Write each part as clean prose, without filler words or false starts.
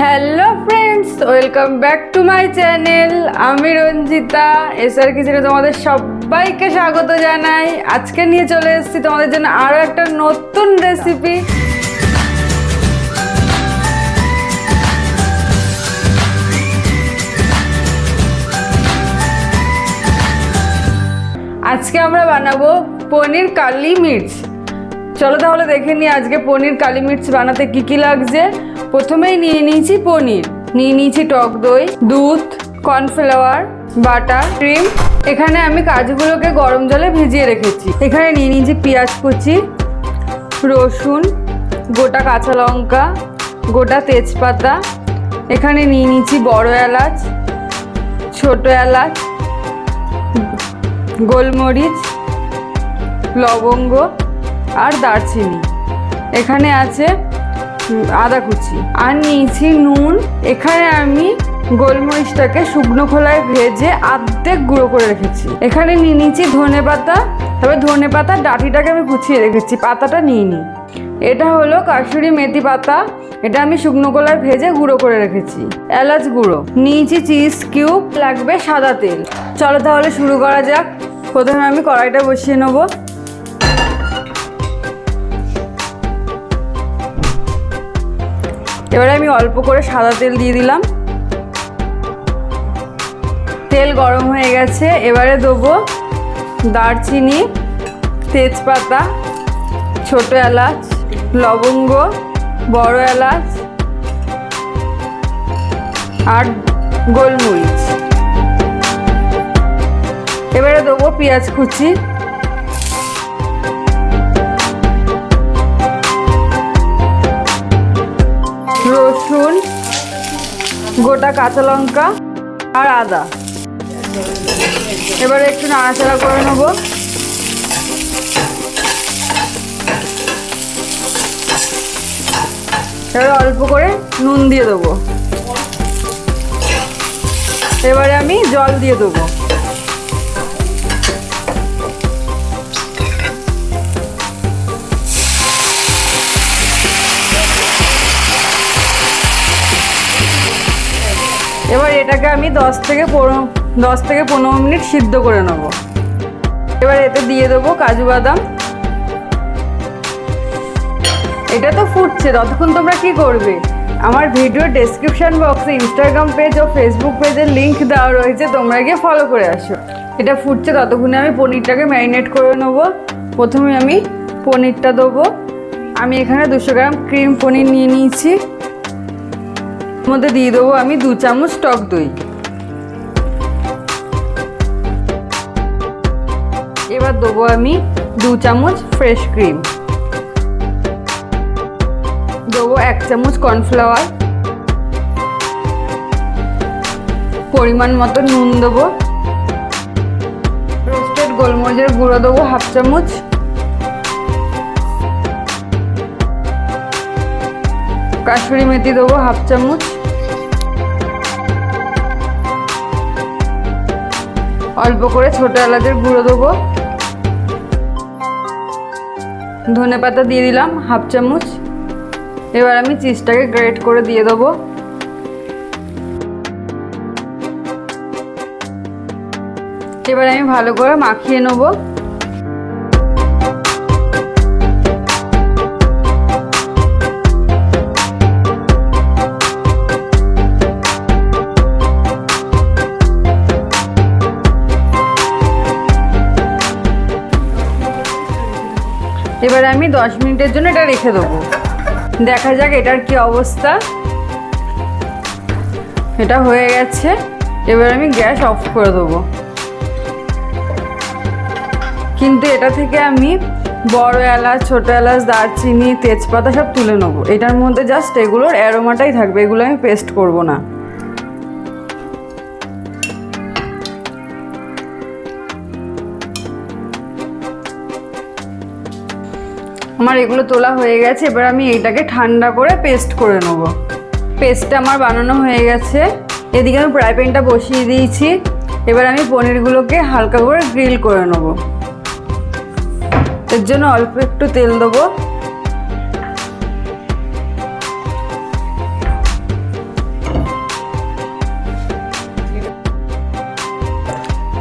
Hello friends, welcome back to my channel. আমি Ranjita SR কিচেনে তোমাদের সবাইকে স্বাগত জানাই। আজকে নিয়ে চলে এসেছি তোমাদের জন্য আরও একটা নতুন রেসিপি। আজকে আমরা বানাবো পনির কালি মির্চ। চলো তাহলে দেখে নিই আজকে পনির কালি মির্চ বানাতে কি কি লাগছে। প্রথমেই নিয়ে নিয়েছি পনির, নিয়ে নিয়েছি টক দই, দুধ, কর্নফ্লাওয়ার, বাটার, ক্রিম। এখানে আমি কাজুগুলোকে গরম জলে ভিজিয়ে রেখেছি। এখানে নিয়ে নিয়েছি পেঁয়াজ কুচি, রসুন, গোটা কাঁচা লঙ্কা, গোটা তেজপাতা। এখানে নিয়ে নিয়েছি বড় এলাচ, ছোট এলাচ, গোলমরিচ, লবঙ্গ আর দারচিনি। এখানে আছে আদা কুচি আর নিয়েছি নুন। এখানে আমি গোলমরিচটাকে শুকনো খোলায় ভেজে অর্ধেক গুঁড়ো করে রেখেছি। এখানে নিয়ে নিয়েছি ধনে পাতা, তবে ধনে পাতার ডাঁটিটাকে আমি কুচিয়ে রেখেছি, পাতাটা নিয়ে নিই। এটা হলো কাসুরি মেথি পাতা, এটা আমি শুকনো খোলায় ভেজে গুঁড়ো করে রেখেছি। এলাচ গুঁড়ো নিয়েছি, চিজ কিউব, লাগবে সাদা তেল। চলো তাহলে শুরু করা যাক। প্রথমে আমি কড়াইটা বসিয়ে নেবো। এবারে আমি অল্প করে সাদা তেল দিয়ে দিলাম। তেল গরম হয়ে গেছে। এবারে দেবো দারচিনি, তেজপাতা, ছোট এলাচ, লবঙ্গ, বড় এলাচ আর গোলমরিচ। এবারে দেবো পেঁয়াজ কুচি, রসুন, গোটা কাঁচা লঙ্কা আর আদা। এবারে একটু নাড়াচাড়া করে নেব। এবারে অল্প করে নুন দিয়ে দেবো। এবারে আমি জল দিয়ে দেবো। এবার এটাকে আমি 10 থেকে 15 মিনিট সিদ্ধ করে নেব। এবার এতে দিয়ে দেবো কাজু বাদাম। এটা তো ফুটছে, ততক্ষণ তোমরা কি করবে, আমার ভিডিও ডেসক্রিপশন বক্সে ইনস্টাগ্রাম পেজ ও ফেসবুক পেজের লিঙ্ক দেওয়া রয়েছে, তোমরা গিয়ে ফলো করে আসো। এটা ফুটছে, ততক্ষণে আমি পনিরটাকে ম্যারিনেট করে নেব। প্রথমে আমি পনিরটা দেবো। আমি এখানে 200 গ্রাম ক্রিম পনির নিয়ে নিয়েছি। মধ্যে দিয়ে দেবো আমি 2 চামচ টক দই। এবার দেবো আমি 2 চামচ ফ্রেশ ক্রিম। দেবো 1 চামচ কর্নফ্লাওয়ার, পরিমাণ মতো নুন দেবো, রোস্টেড গোলমরিচের গুঁড়ো দেবো 1/2 চামচ, কাসুরি মেথি দেবো 1/2 চামচ, অল্প করে ছোট এলাচের গুঁড়ো দেবো, ধনে পাতা দিয়ে দিলাম 1/2 চামচ। এবার আমি চিজটাকে গ্রেট করে দিয়ে দেবো। এবার আমি ভালো করে মাখিয়ে নেবো। এবারে আমি 10 মিনিটের জন্য এটা রেখে দেবো। দেখা যাক এটার কি অবস্থা। এটা হয়ে গেছে। এবার আমি গ্যাস অফ করে দেবো। কিন্তু এটা থেকে আমি বড় এলাচ, ছোট এলাচ, দারচিনি, তেজপাতা সব তুলে নেবো। এটার মধ্যে জাস্ট এগুলোর অ্যারোমাটাই থাকবে, এগুলো আমি পেস্ট করব না। আমার এগুলো তোলা হয়ে গেছে। এবার আমি এইটাকে ঠান্ডা করে পেস্ট করে নেব। পেস্টটা আমার বানানো হয়ে গেছে। এদিকে আমি ফ্রাই প্যানটা বসিয়ে দিয়েছি। এবার আমি পনিরগুলোকে হালকা করে গ্রিল করে নেব। এর জন্য অল্প একটু তেল দেবো।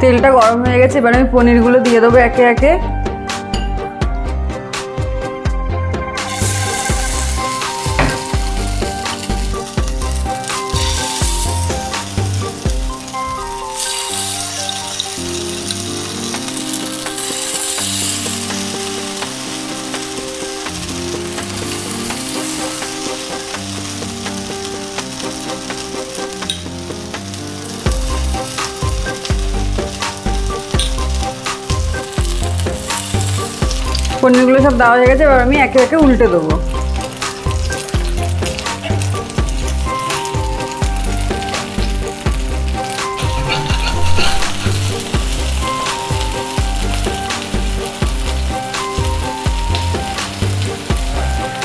তেলটা গরম হয়ে গেছে, এবার আমি পনিরগুলো দিয়ে দেবো একে একে। পনিরগুলো সব দেওয়া হয়ে গেছে, এবার আমি একে একে উল্টে দেবো।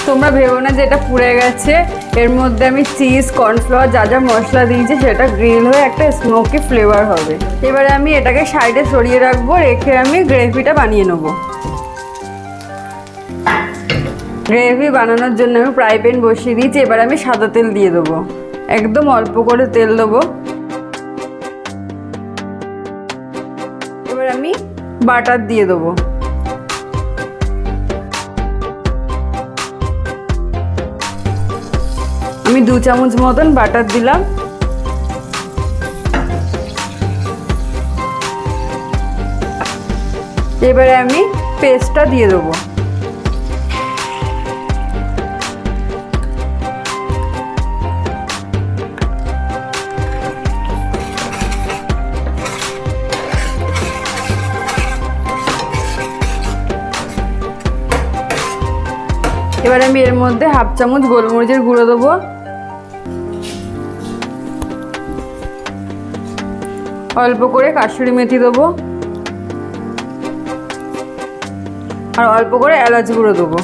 তোমরা ভেবো না যে এটা পুড়ে গেছে, এর মধ্যে আমি চিজ, কর্নফ্লাওয়ার যা যা মশলা দিয়েছি সেটা গ্রিল হয়ে একটা স্মোকি ফ্লেভার হবে। এবারে আমি এটাকে সাইডে সরিয়ে রাখবো, রেখে আমি গ্রেভিটা বানিয়ে নেবো। গ্রেভি বানানোর জন্য আমি ফ্রাই প্যান বসিয়ে দিয়েছি, এবার আমি সাদা তেল দিয়ে দেবো, একদম অল্প করে তেল দেবো। এবার আমি বাটার দিয়ে দেবো, আমি 2 চামচ মতন বাটার দিলাম। এবারে আমি পেস্টটা দিয়ে দেবো। এবার আমি এর মধ্যে 1/2 চামচ গোলমরিচের গুঁড়ো দেবো, অল্প করে কাসুরি মেথি দেবো, আর অল্প করে এলাচ গুঁড়ো দেবো,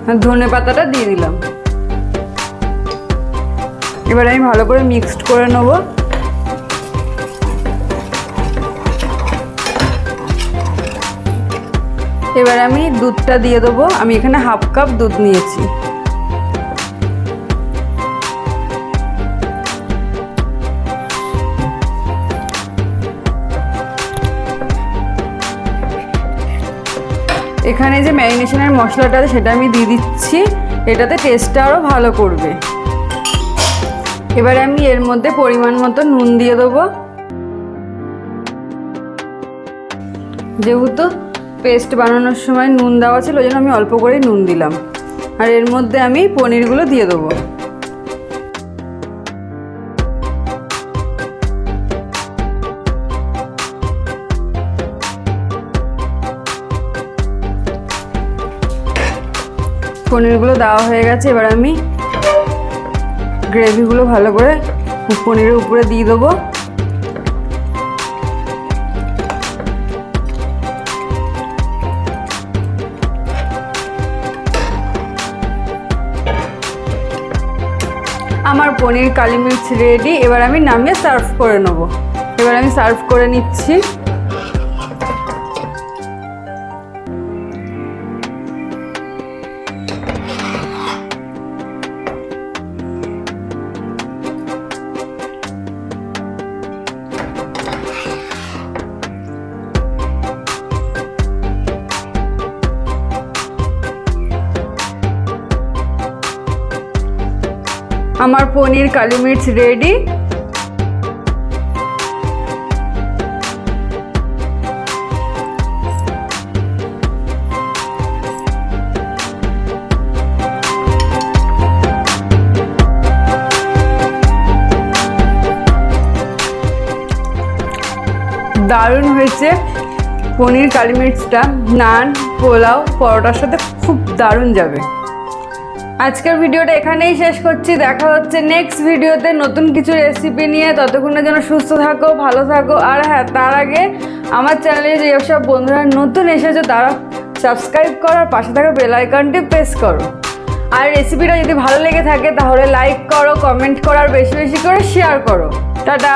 আর ধনে পাতাটা দিয়ে দিলাম। এবার আমি ভালো করে মিক্সড করে নেবো। এবার আমি দুধটা দিয়ে দেবো, আমি এখানে 1/2 কাপ দুধ নিয়েছি। এখানে যে ম্যারিনেশনের মশলাটা আছে সেটা আমি দিয়ে দিচ্ছি, এটাতে টেস্টটা আরও ভালো করবে। এবারে আমি এর মধ্যে পরিমাণ মতো নুন দিয়ে দেবো, যেহেতু পেস্ট বানানোর সময় নুন দেওয়া ছিল ওই জন্য আমি অল্প করেই নুন দিলাম। আর এর মধ্যে আমি পনিরগুলো দিয়ে দেবো। পনিরগুলো দেওয়া হয়ে গেছে, এবার আমি গ্রেভিগুলো ভালো করে পনিরের উপরে দিয়ে দেবো। আমার পনির কালি মির্চ রেডি, এবার আমি নামিয়ে সার্ভ করে নেব। এবার আমি সার্ভ করে নিচ্ছি। আমার পনির কালি মির্চ রেডি। দারুণ হয়েছে পনির কালি মির্চটা, নান, পোলাও, পরোটার সাথে খুব দারুণ যাবে। আজকের ভিডিওটা এখানেই শেষ করছি, দেখা হচ্ছে নেক্সট ভিডিওতে নতুন কিছু রেসিপি নিয়ে। ততক্ষণের জন্য সুস্থ থাকো, ভালো থাকো। আর হ্যাঁ, তার আগে আমার চ্যানেলে যেসব বন্ধুরা নতুন এসেছো তারা সাবস্ক্রাইব করো আর পাশে থাকা বেল আইকনটি প্রেস করো। আর রেসিপিটা যদি ভালো লেগে থাকে তাহলে লাইক করো, কমেন্ট করো আর বেশি বেশি করে শেয়ার করো। টাটা।